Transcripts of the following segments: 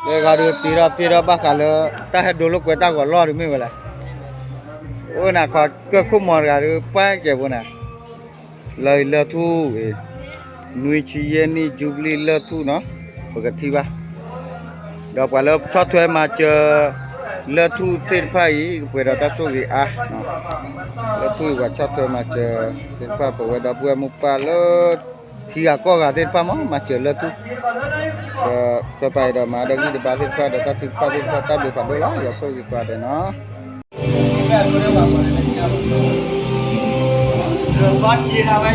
เลยก็ดูตีเราปีเราบ้ากันเลยถ้าให้ดูลูกเวต้าก็รอดไม่เวลาโอ้น่ะก็เกิดคุ้มมอกันดูป้าเก็บบุญน่ะเลยเลือดทูนุยชีเยนี่จูบลีเลือดทูเนาะปกติป่ะเดี๋ยวไปแล้วชอบถอยมาเจอเลือดทูเต้นไพ่เปิดเราตัดสู้อีอ่ะเนาะเลือดทูว่าชอบถอยมาเจอเต้นไพ่เปิดเราเบื่อมุปลาเลือดที่ก็กาเต้นไพ่มั้งมาเจอเลือดทูก็ไปเดี๋ยวมาเดี๋ยวนี้เดี๋ยวไปเต้นไพ่เดี๋ยวตัดเต้นไพ่ตัดดูปัดดูละอย่าสู้อีกว่าเดี๋ยวเนาะเรื่องวัดจีนอะไร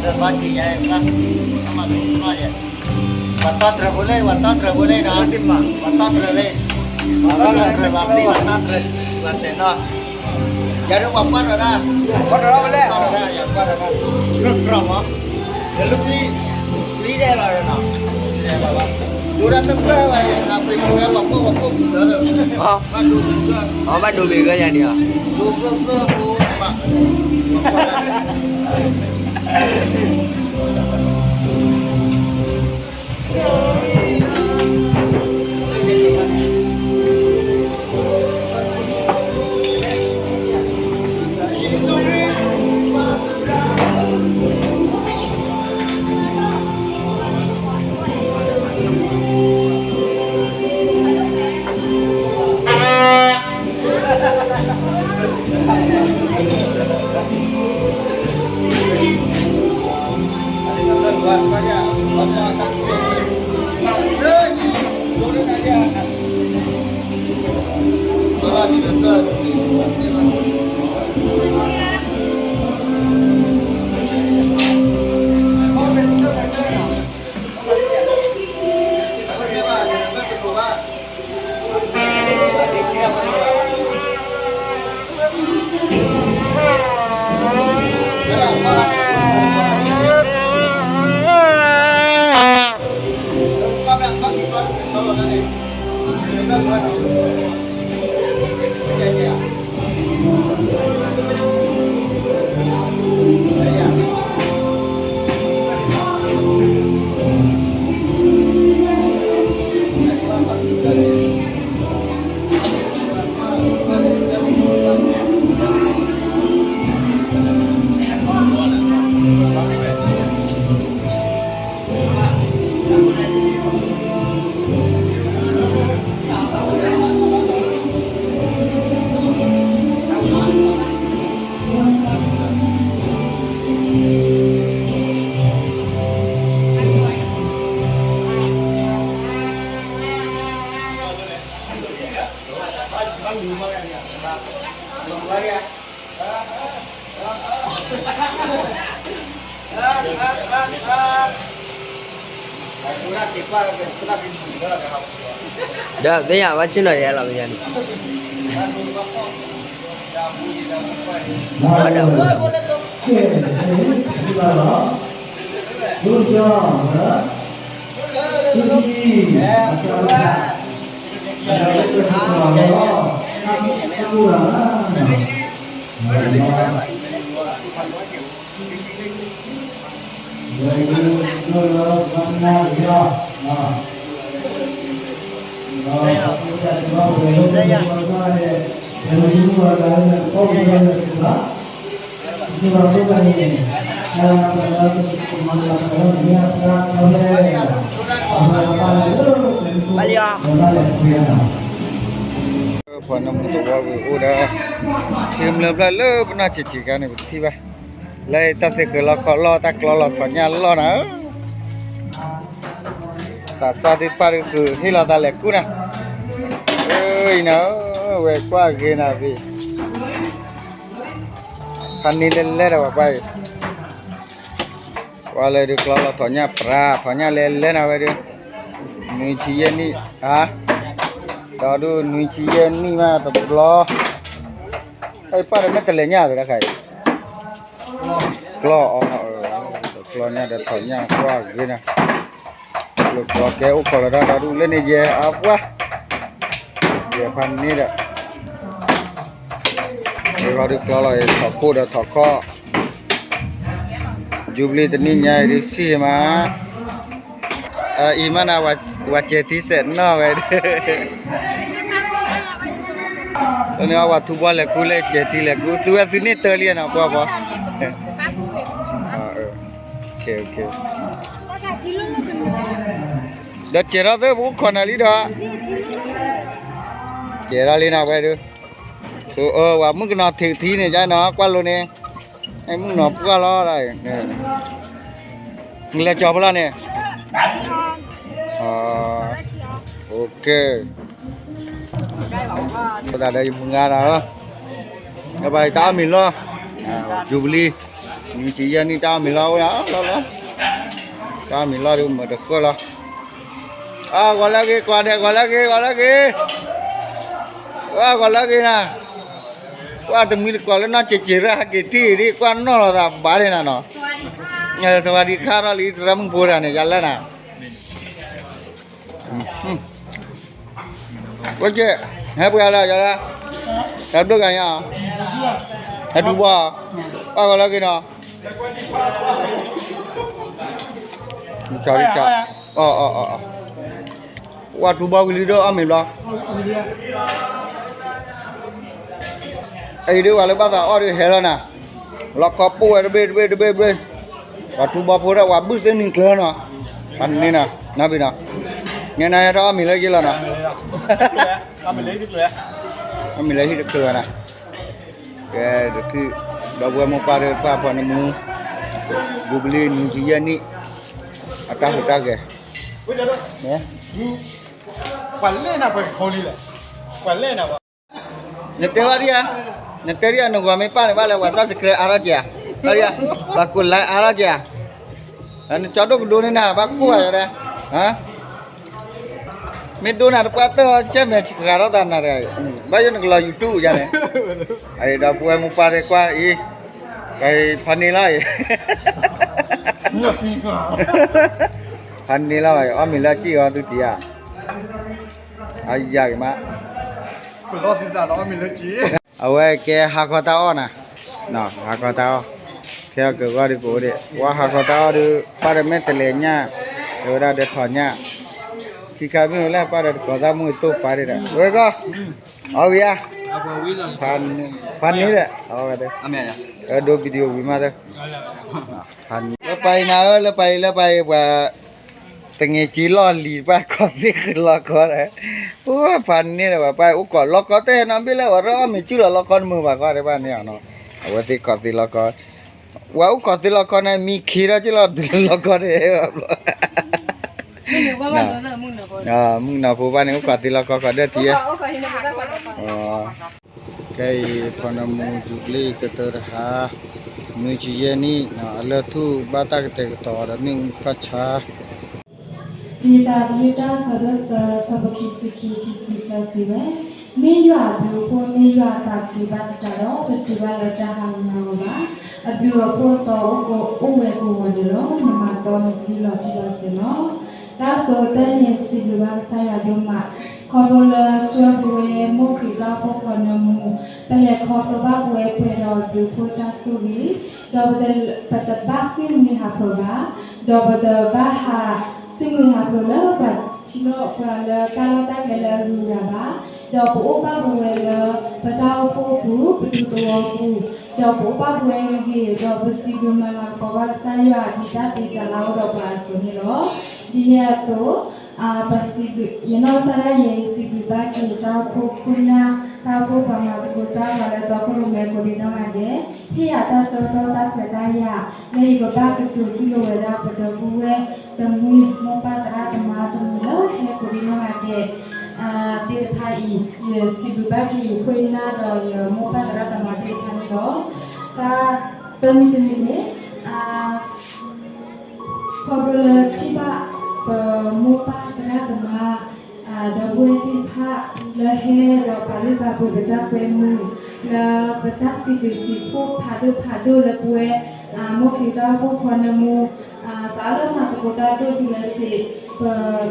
terbaca ya kan sama semua dia watta boleh nah watta boleh terlatih watta lasena jadi apa ada boleh ada yang ada drama lebih dia lah nah Dura tu ke apa juga waktu oh bandu juga oh bandu juga ya dia du ke bu mak Dah, dia macam mana ya lah macam ni. Ada. Balik ah. Pernah mentu bawa udah kim le pernah cici kan itu tiba. Lai tapi kalau tak kalau punya lo na. Tak saat itu par itu hilang dah lekuna. ơi nó về qua kia nào đi thanh đi lên lên rồi bay qua lên được lo thọ nhà lên lên nào vậy đi nuôi chi yên đi hả đó đu nuôi chi yên đi mà tập lo ấy pa mấy tele nhà rồi đó khai lo nhà để thọ nhà qua kia nè lúc đó kéo còn là đó đu lên này về áp quá về phầnนี้แหละเดี๋ยวเขาดึกแล้วเลยถอดคู่เดี๋ยวถอดข้อจูบลีตัวนี้ใหญ่ดิสิมาอีมันว่าเจติเสร็จเนาะเว้ยตัวนี้ว่าทุบอลเลยกูเลยเจติเลยกูตัวตัวนี้เตอร์เลียนเอาป่ะโอเคเดี๋ยวเจราเตอร์บุกคนอะไรด้วยเจราลีน่าไปดูว่ามึงก็นอนทีเนี่ยใจเนาะกว่าโลเนี่ยไอ้มึงนอนกว่าล้ออะไรเนี่ยมึงเล่นจอบแล้วเนี่ยโอเคตาได้มึงงานแล้วcái bài tao mình lo Jubilee những chị dân đi tao mình lo đó tao mình lo được mà được coi lo còn lá kia còn đây còn lá kia còn lá kia nè qua tụi mình còn nó chỉ ra cái tí đi qua nó là bả đây nè nóสวัสดีค่ะเราลีรำพูดอะไรกันแล้วนะโอเคให้ไปอะไรจ้ะรับดูกันยังให้ดูบ่ว่าก็แล้วกินเนาะจ่ายจ่ายว่าดูบ่กินด้วยอามิลไอ้เดี๋ยวอะไรบ้างอ่ะอ๋อเดี๋ยวเห็นแล้วนะล็อกคอปูไอ้เบ้ว่าดูบ่พูดว่าบึ้งเต้นนิ่งเคลื่อนเนาะอันนี้นะนับไปเนาะเนี่ยนายเราอามิเลยกี่แล้วนะอามิเลยที่เคลื่อนนะแกเด็กที่เราบัวมุปาร์ป้าพอน้ำมูดูบลีนุ่งจียันนี่อาตาหัวตาแกเนี่ยปั่นเล่นนะไปโคลีเลยปั่นเล่นนะวะเนี่ยเทวารียนุกว่าไม่ป้าเนี่ยว่าเลยว่าซาสเครอาราเจียอะไรอ่ะบักกุลไลอาราเจียอันนี้จอดดูนี่นะบักกุอะไรฮะไม่ดูนะปัตตาเจ้าแม่ชิคกี้พายตานอะไรบ้านยังกลัวยูทูบยังไงไอ้ดาวบัวมุปาร์กว่าอีไอ้พันนี่ไล่พันนี่ไล่อามิลาจีอ๋อดูที่อ่ะไอ้ยากมากรอบที่สามน้องมีเลือดจีเอาไว้แกหักคอตาอ้อนะเนาะหักคอตาอ้อแค่เกิดว่าดีกูดิว่าหักคอตาอ้อดูป้าเด็กแม่ตะเลญะเดี๋ยวเราเด็ดถอนญะที่ข้าไม่รู้แล้วป้าเด็กก็ทำมือตู้ป้าดิละเว้ยก็เอาวิอะพันนี้แหละเอาไปเถอะดูวิดีโอวิมาเถอะพันแล้วไปนะแล้วไปว่าตั้งเงี้ยจีล้อลีป้าก่อนนี่คือล้อก่อนเลยโอ้พันนี่แหละว่าไปอุก่อนล้อก่อนแต่น้ำไปแล้วว่าเราไม่ชื่อล้อก่อนมือว่าก่อนได้บ้านเนี่ยเนาะว่าที่ก่อนที่ล้อก่อนว่าอุก่อนที่ล้อก่อนเนี่ยมีขี้ระจีล้อก่อนเลยมึงน่ะผู้บ้านนี่อุก่อนที่ล้อก่อนได้ทีไก่พนมูจุกลีกระหามือชี้นี่นะเลือดทูบ้าตากเตะต่อแล้วนี่พัชชาDita sabaki kisika siwe meyo abu ko meyo ataki bataro betubala jahanama abu ko to ko uwe ko wodiro namato nilo tilaseno taso tani siluwa saya doma kobola suwe mokrika pokonamu pele khotoba we pero du kota suri dobel patabaki ni haproba dobel baha Singli haprola pat chino pala kalota gala ruraba do po pa buela patao po pu putuwa pu do po pa buela ge do basibu mala ko wa sayo adita dita lao do pa ko ni lo dinia to basibu sara ye sibu ba ki ta po kuna ta po pa ma ko ta wala do ko me ko dino ade hi ata so to ta peta ya nei ko ta ko tu lo wala pa do buwe temui mo pa tra ma tu lo he ko dino ade ตีไทยสิบุบากีคุยนาดอยโมปาระตมาตีทันดอกาเติมมินเนี่ยขอบเลยที่ว่าโมปาระตมาดอกบัวที่พาละเฮดอกปาลิบาบุบจักเป็นมือละบจักสิพวกพาดูละบัวโมกิจาพวกคนโมสารมาตะโกตาดูที่ละสิ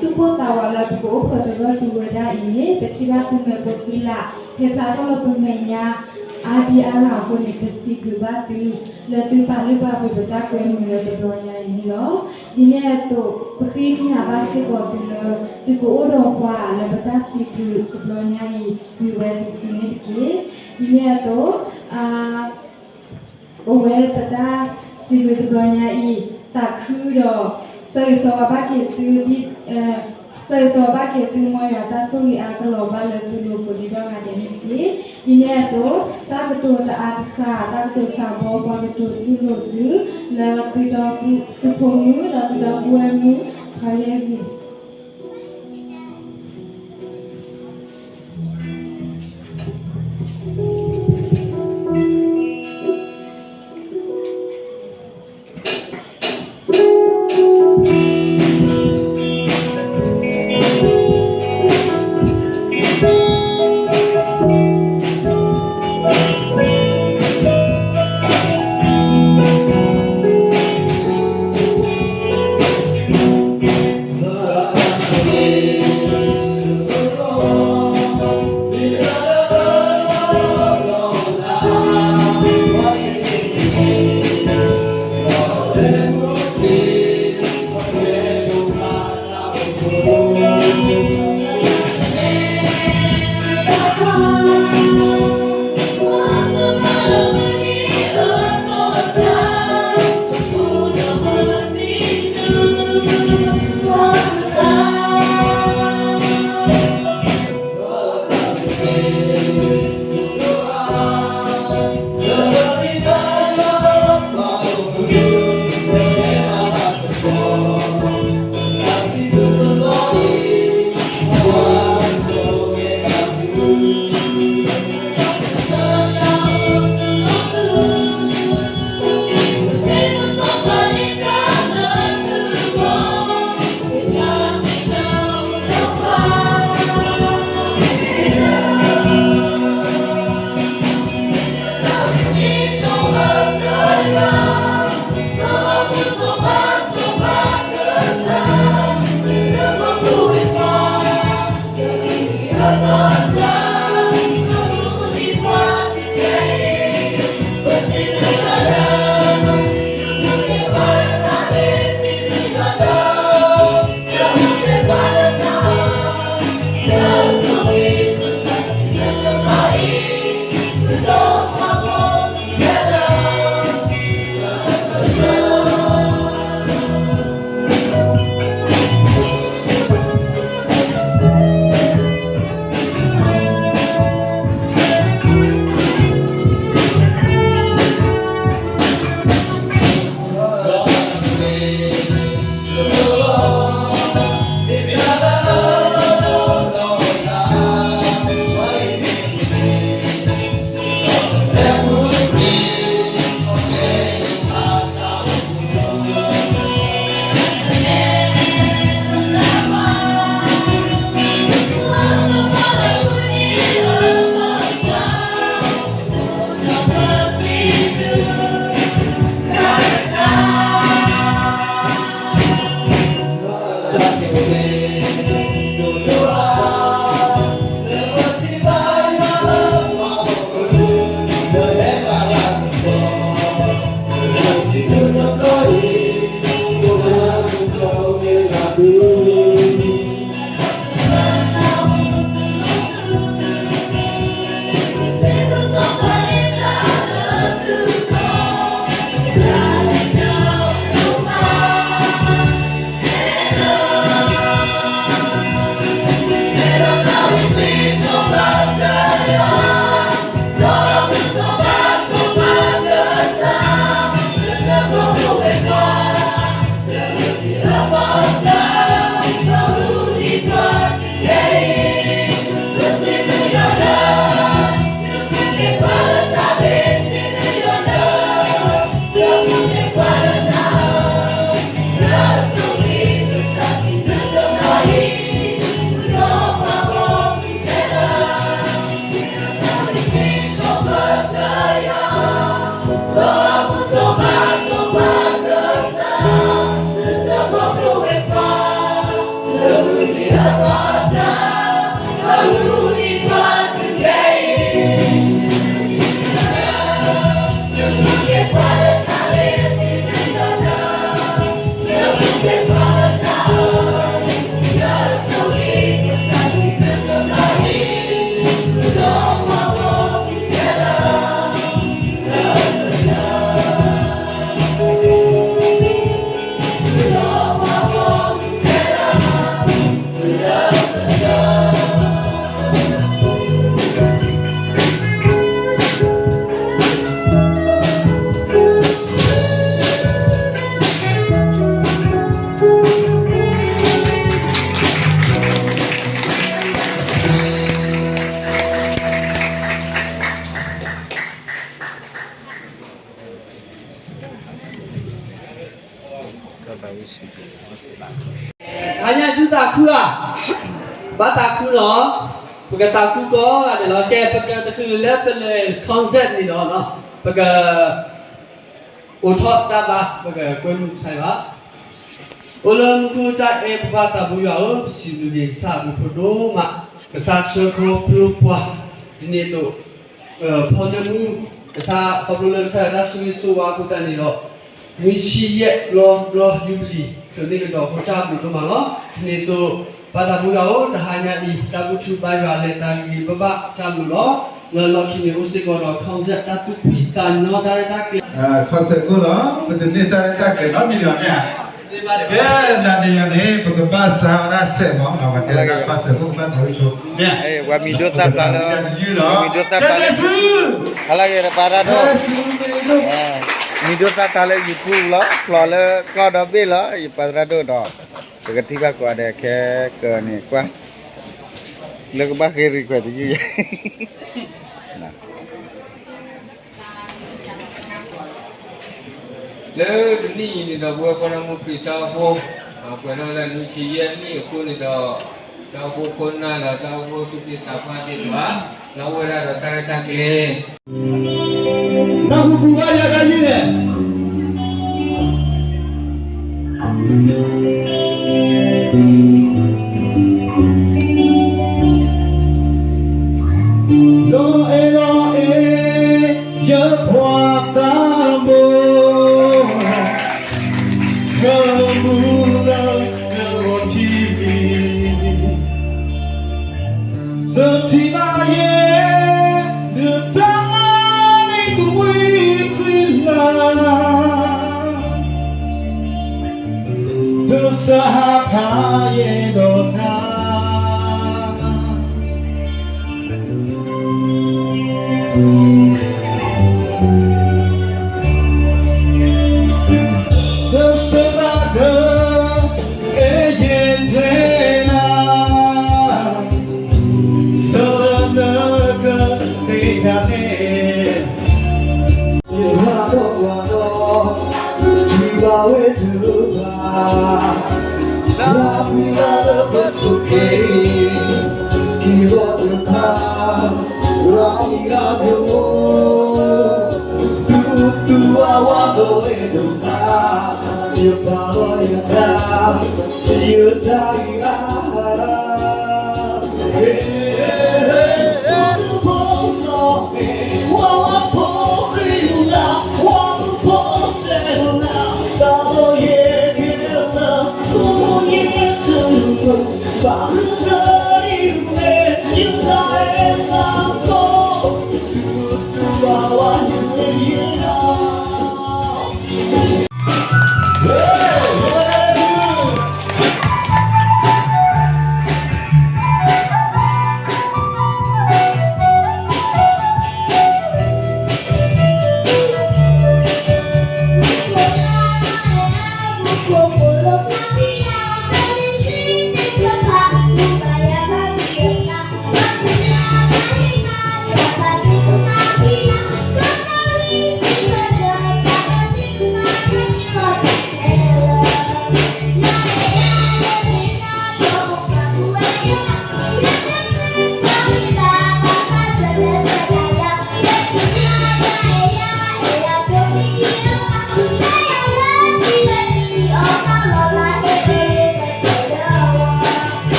ทุกคนตาวละทุกคนเปิดตัวดูได้อีนี่เป็นที่ว่าคุณแม่ปวดกีฬาเฮพลาต้องเราเป็นแม่ยาอาดีอาลาคนนี้ก็สิบุบาตีละตุปาลิบาบุบจักเป็นมือละตัวใหญ่นี่เนาะดีเนี่ยตัวปกติที่อาบาสิก็ตัวละตุโกโอดอกว่าละบจักสิบุตัวใหญ่มีเวทีสิเนี่ยดีเนี่ยตัวโอเวปตาสิบุตัวใหญ่ตักคือดอกใส่ซอบาเกตือที่ใส่ซอบาเกตือมอยตาสุริอากลอบาเลตุโลกุลิดองาเดนิกีดิเนโตตากตุตาอาตสาตากตุสาบอบากตุตุโลตุลาตุดอตุพมุลาตุดอบุเอมุพายกิ เ hanya juta kura bata kura pakai taku ko ada lo ke pakai taku level concept ni lo no pakai uthot ta ba pakai kun sai ba ulang ku ta e bata bu ya si lu ni sa bu photo ma sa so ko pro pa ni to phonemu sa popular sa da su su wa ku ta ni lo mi si ye lo yubli ni lo ko ta bu to ma lo ni to pada bu ya da hanya ni ta bu chu ba ya le ta ni ba ba ta mu lo lo ki ni usi ko lo concept ta tu pi ta no ta ta ke concept ko lo betul ni ta ke no million ya nanti yang ni pegawai sahara semua nama dia pasal bukan tahu cuma. Wa mi do tap la mi do tap la ala ge para do mi do tap la youtube la la ko do be la i para do do ke tiba ko ada ke ni kwa le ko ba ke ri ko ti ju nah le ni da bua ko na mo pita ko ko na la nu chi ye ni ko ni da ta ko ko na la ta ko tu ti ta pa ti ba na wa ra ta ta ke na ku ba ya ga ni ne lo e je crois ta mo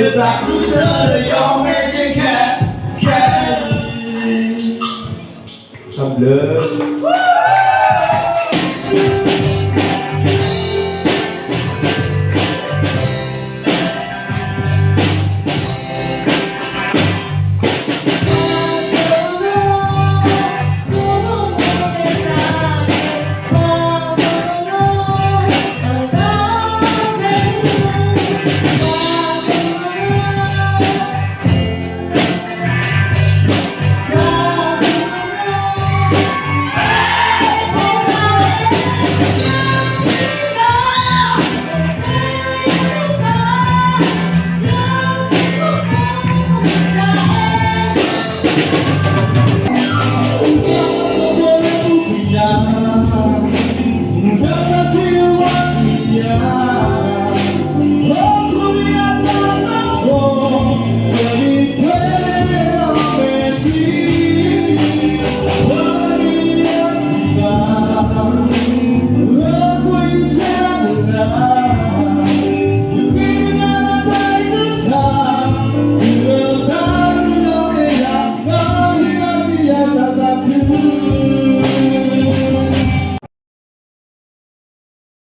You're that cruiser that you're making cat. Some love.